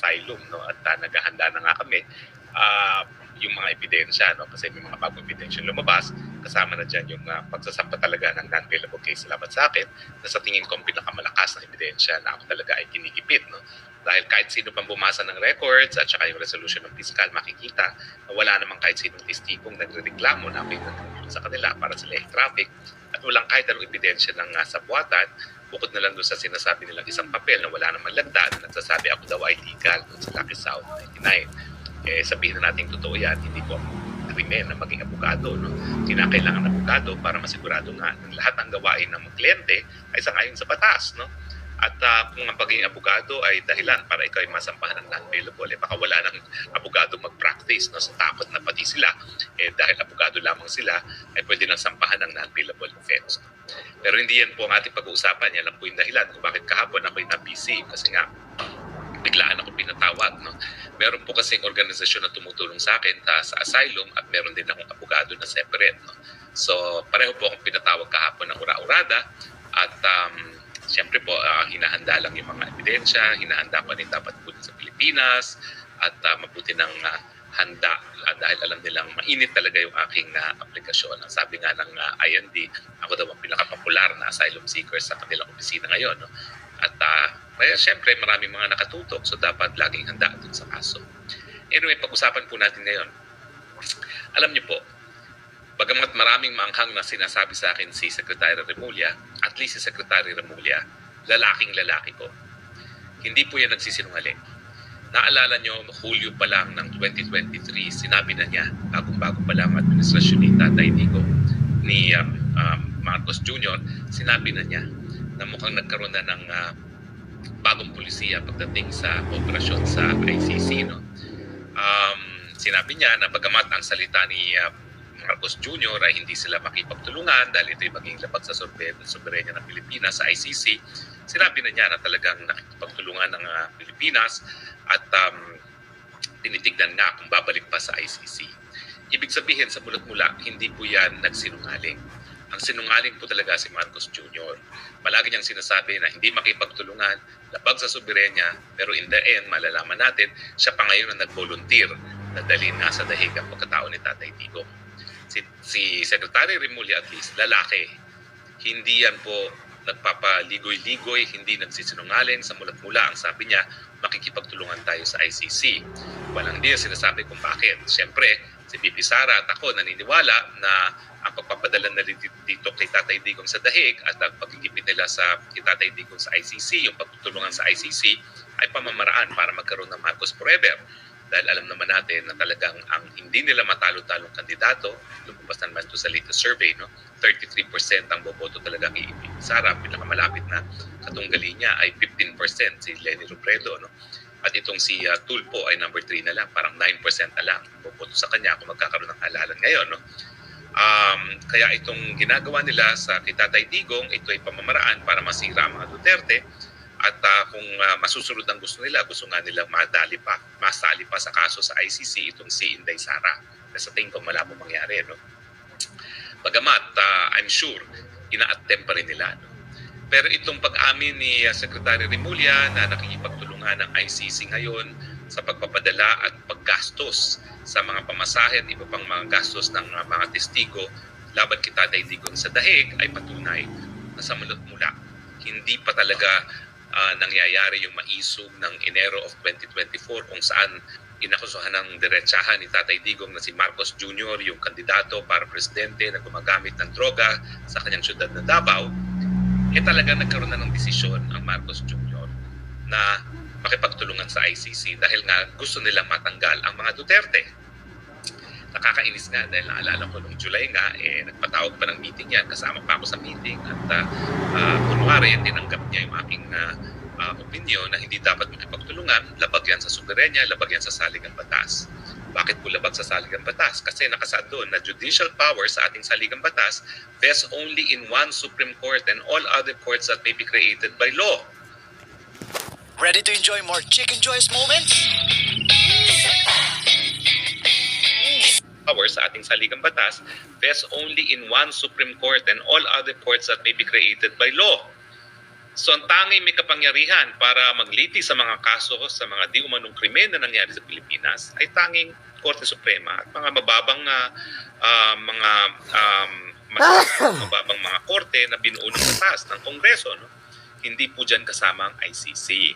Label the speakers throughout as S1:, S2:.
S1: asylum, no? At naghahanda na nga kami yung mga ebidensya, no? Kasi may mga bagong ebidensya lumabas, kasama na dyan yung pagsasampa talaga ng non-bailable case laban sa akin, na sa tingin ko ang pinakamalakas na ebidensya na ako talaga ay kinigipit, no? Dahil kahit sino pang bumasa ng records at saka yung resolution ng piskal, makikita na wala namang kahit sinong testigong nagrereklamo na may nagtutulong sa kanila para sila yung traffic, at walang kahit anong ebidensya ng sabuatan, bukod na lang doon sa sinasabi nilang isang papel na wala namang lagda na nagsasabi ako daw ay legal doon sa Lucky South 99. Sabihin na natin totoo yan, hindi ko krimen na maging abogado, no? Kinakailangan ng abogado para masigurado nga ng lahat ng gawain ng kliyente ay sangayon sa batas, no? At kung ang pagiging abogado ay dahilan para ikaw ay masampahan ng non-bailable, baka wala ng abogado mag-practice, no? Sa takot na pati sila, dahil abogado lamang sila, ay pwede nang sampahan ng non-bailable offense. Pero hindi yan po ang ating pag-uusapan. Yan lang po yung dahilan kung bakit kahapon ako'y na-busy, kasi nga biglaan ako pinatawag, no? Meron po kasing organisasyon na tumutulong sa akin sa asylum, at meron din akong abogado na separate, no? So pareho po akong pinatawag kahapon ng ura-urada, at siyempre po hinahanda lang yung mga ebidensya, hinahanda ko rin dapat po sa Pilipinas, at mabuti ng handa dahil alam nilang mainit talaga yung aking aplikasyon. Ang sabi nga ng IND, ako daw ang pinakapopular na asylum seeker sa kanilang opisina ngayon, no? At siyempre maraming mga nakatutok, so dapat laging handa dun sa kaso. Anyway, pag-usapan po natin ngayon. Alam niyo po, bagamat maraming maanghang na sinasabi sa akin si Secretary Remulla, at least si Secretary Remulla, lalaking-lalaki ko. Hindi po yan nagsisinungaling. Naalala nyo, Hulyo pa lang ng 2023, sinabi na niya, bagong-bago pa lang administrasyon ni Tatay Digong, ni Marcos Jr., sinabi na niya na mukhang nagkaroon na ng bagong pulisiya pagdating sa operasyon sa ICC, no? Sinabi niya na bagamat ang salita ni Marcos Jr. ay hindi sila makipagtulungan dahil ito'y maging labag sa soberenya ng Pilipinas sa ICC, sinabi na niya na talagang nakikipagtulungan ng Pilipinas at tinitignan nga kung babalik pa sa ICC. Ibig sabihin, sa mulat-mula, hindi po yan nagsinungaling. Ang sinungaling po talaga si Marcos Jr. Palagi niyang sinasabi na hindi makipagtulungan, labag sa soberenya, pero in the end, malalaman natin, siya pa ngayon ang nag-volunteer na dalhin nga sa dahig ang pagkatao ni Tatay Digong. Si Secretary Remulla at least, lalaki. Hindi yan po nagpapaligoy-ligoy, hindi nagsisinungaling. Sa mulat-mula, ang sabi niya, makikipagtulungan tayo sa ICC. Walang din sinasabi kung bakit. Siyempre, si Bibi Sara at ako naniniwala na ang pagpapadala na dito kay Tatay Digong sa dahig at ang pagigipit nila sa kay Tatay Digong sa ICC, yung pagtutulungan sa ICC, ay pamamaraan para magkaroon ng Marcos Forever. Dahil alam naman natin na talagang ang hindi nila matalo-talong kandidato, lumabas naman ito sa latest survey, no? 33% ang boboto talaga kay Bibi Sara. Pinakamalapit na katunggali niya ay 15%, si Leni Robredo, no? At itong si Tulfo ay number 3 na lang, parang 9% na lang boboto sa kanya kung magkakaroon ng halalan ngayon, no? Kaya itong ginagawa nila sa kay Tatay Digong, ito ay pamamaraan para masira ang mga Duterte. At kung masusunod ang gusto nila, gusto nga nilang masali pa sa kaso sa ICC itong si Inday Sara. Sa tingin ko malabo mangyari, no? Bagamat I'm sure ina-attempt pa rin nila, no? Pero itong pag-amin ni Secretary Remulla na nakikipagtulungan ng ICC ngayon sa pagpapadala at paggastos sa mga pamasahe at iba pang mga gastos ng mga testigo laban kay Tatay Digong sa dahig ay patunay na sa mulat-mula hindi pa talaga nangyayari yung maisog ng Enero of 2024 kung saan inakusuhan ng diretsahan ni Tatay Digong na si Marcos Jr., yung kandidato para presidente na gumagamit ng droga sa kanyang syudad na Davao. Talaga nagkaroon na ng desisyon ang Marcos Jr. na makipagtulungan sa ICC dahil nga gusto nilang matanggal ang mga Duterte. Nakakainis nga dahil naalala ko nung July nga, nagpatawag pa ng meeting yan, kasama pa ako sa meeting at kunwari tinanggap niya yung aking opinion na hindi dapat makipagtulungan, labag yan sa soberenya, labag yan sa saligang batas. Bakit po labag sa saligang batas? Kasi nakasaad doon na judicial power sa ating saligang batas vests only in one Supreme Court and all other courts that may be created by law.
S2: Ready to enjoy more Chicken Joyous moments?
S1: Power sa ating saligang batas vests only in one Supreme Court and all other courts that may be created by law. So ang tanging may kapangyarihan para magliti sa mga kaso sa mga di umanong krimen na nangyari sa Pilipinas ay tanging Korte Suprema at mga mababang mga mababang mga korte na binuo ng batas ng Kongreso, no? Hindi po dyan kasama ang ICC.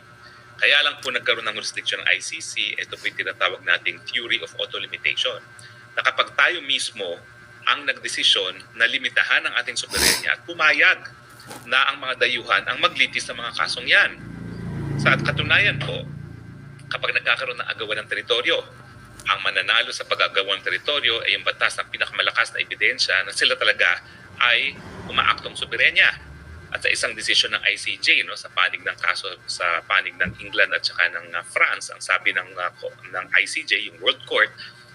S1: Kaya lang po nagkaroon ng jurisdiction ng ICC, ito po yung tinatawag nating theory of auto-limitation. Na kapag tayo mismo ang nagdesisyon na limitahan ang ating soberenya at pumayag na ang mga dayuhan ang maglitis ng mga kasong yan. Sa katunayan po, kapag nagkakaroon ng agawan ng teritoryo, ang mananalo sa pag-agawan ng teritoryo ay yung batas ng pinakamalakas na ebidensya na sila talaga ay umaaktong soberenya. At sa isang desisyon ng ICJ, no, sa panig ng kaso sa panig ng England at saka ng France, ang sabi ng ICJ, yung World Court,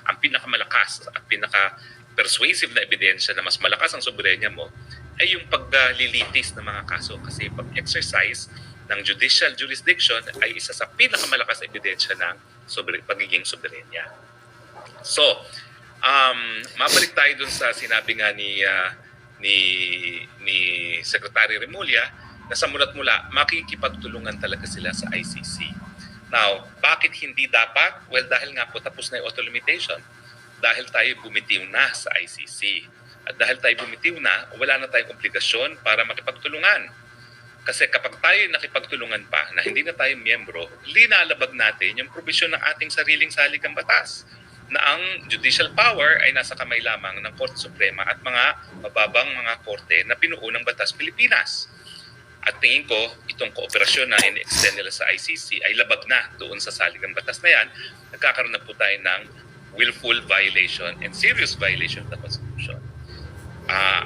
S1: ang pinakamalakas at pinaka-persuasive na ebidensya na mas malakas ang soberenya mo ay yung paglilitis ng mga kaso. Kasi pag-exercise ng judicial jurisdiction ay isa sa pinakamalakas na ebidensya ng pagiging soberenya. So, mabalik tayo dun sa sinabi nga ni Secretary Remulla na sa mulat mula, makikipagtulungan talaga sila sa ICC. Now, bakit hindi dapat? Well, dahil nga po tapos na yung auto-limitation. Dahil tayo bumitiw na sa ICC. At dahil tayo bumitiw na, wala na tayong obligasyon para makipagtulungan. Kasi kapag tayo nakipagtulungan pa na hindi na tayo miyembro, linalabag natin yung probisyon ng ating sariling saligang batas na ang judicial power ay nasa kamay lamang ng Korte Suprema at mga mababang mga korte na binuo ng Batas Pilipinas. At tingin ko, itong kooperasyon na in-extend nila sa ICC ay labag na doon sa saligang batas na yan. Nagkakaroon na po tayo ng willful violation and serious violation of the Constitution.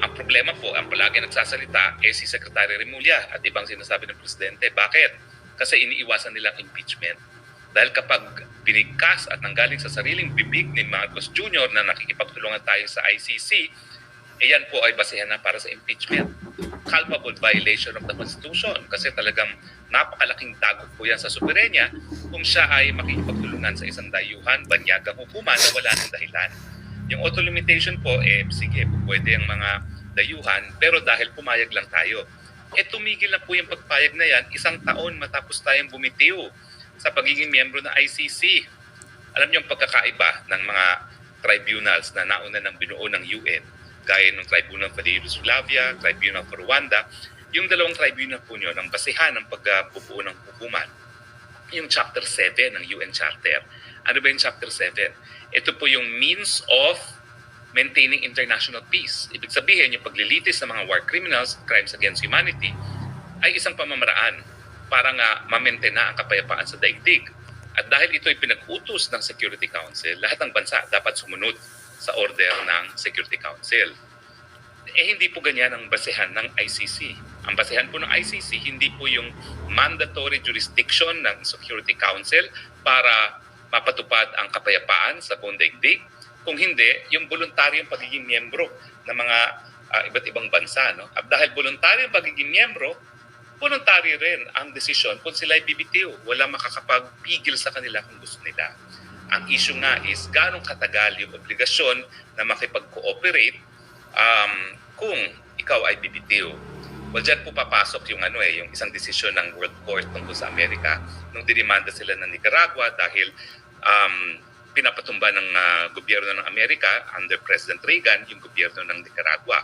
S1: Ang problema po, ang palagi nagsasalita si Secretary Remulla at ibang sinasabi ng Presidente. Bakit? Kasi iniiwasan nilang impeachment. Dahil kapag binigkas at nanggaling sa sariling bibig ni Marcos Jr. na nakikipagtulungan tayo sa ICC, yan po ay basehan na para sa impeachment. Culpable violation of the Constitution kasi talagang napakalaking dagok po yan sa soberenya kung siya ay makikipagtulungan sa isang dayuhan, banyagang hukuman na wala ng dahilan. Yung auto-limitation po, sige, pwede ang mga dayuhan, pero dahil pumayag lang tayo. Tumigil na po yung pagpayag na yan 1 taon matapos tayong bumitiw sa pagiging miyembro ng ICC. Alam niyo yung pagkakaiba ng mga tribunals na nauna ng binuo ng UN, gaya ng Tribunal for the Yugoslavia, Tribunal for Rwanda, yung dalawang tribunal po nyo ng basehan ng pagbubuo ng hukuman. Yung Chapter 7 ng UN Charter. Ano ba yung Chapter 7? Ito po yung means of maintaining international peace. Ibig sabihin, yung paglilitis ng mga war criminals, crimes against humanity, ay isang pamamaraan para nga ma-maintain na ang kapayapaan sa daigdig. At dahil ito ay pinag-utos ng Security Council, lahat ng bansa dapat sumunod sa order ng Security Council. Hindi po ganyan ang basehan ng ICC. Ang basehan po ng ICC, hindi po yung mandatory jurisdiction ng Security Council para mapatupad ang kapayapaan sa buong daigdig. Kung hindi, yung voluntaryong pagiging miyembro ng mga iba't ibang bansa. No? At dahil voluntaryong pagiging miyembro, voluntary rin ang desisyon kung sila ay bibitiw. Wala makakapagpigil sa kanila kung gusto nila. Ang issue nga is gano'ng katagal yung obligasyon na makipag-cooperate kung ikaw ay bibitiw. Well, dyan po papasok yung yung isang desisyon ng World Court tungkol sa Amerika nung dinimanda sila ng Nicaragua dahil pinapatumba ng gobyerno ng Amerika under President Reagan yung gobyerno ng Nicaragua.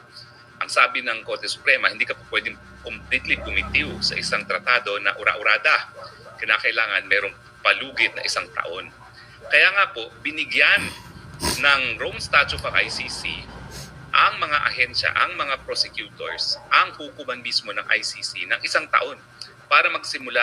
S1: Ang sabi ng Korte Suprema, hindi ka po pwedeng completely bumitiw sa isang tratado na ura-urada. Kinakailangan merong palugit na 1 taon. Kaya nga po, binigyan ng Rome Statute of ICC ang mga ahensya, ang mga prosecutors, ang hukuman mismo ng ICC ng 1 taon para magsimula